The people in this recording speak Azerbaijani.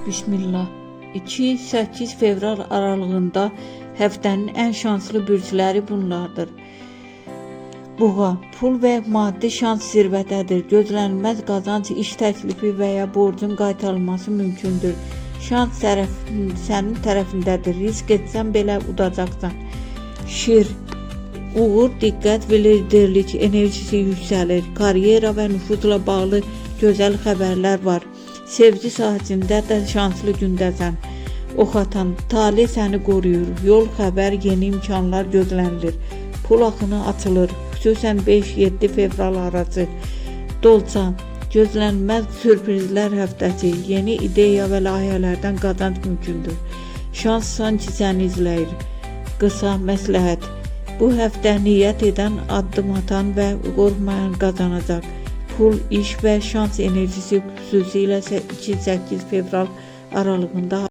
Bismillah. 2-8 fevral aralığında həftənin ən şanslı bürcləri bunlardır. Boğa, pul və maddi şans zirvədədir. Gözlənilməz qazanc, iş təklifi və ya borcun qaytarılması mümkündür. Şans sənin tərəfindədir. Risk etsən belə udacaqsan. Şir, uğur, diqqət və liderlik enerjisi yüksəlir. Karyera və nüfuzla bağlı gözəl xəbərlər var. Sevgi sahəsində də şanslı gündəsən. Ox atan, talih səni qoruyur. Yol, xəbər, yeni imkanlar gözlənilir. Pul axını açılır. Xüsusən 5-7 fevral arası. Dolçan, gözlənilməz sürprizlər həftəsi. Yeni ideya və layihələrdən qazanc mümkündür. Şans sanki səni izləyir. Qısa məsləhət. Bu həftə niyyət edən, addım atan və qorxmayan qazanacaq. Pul, iş və şans enerjisi xüsusilə 2-8 fevral aralığında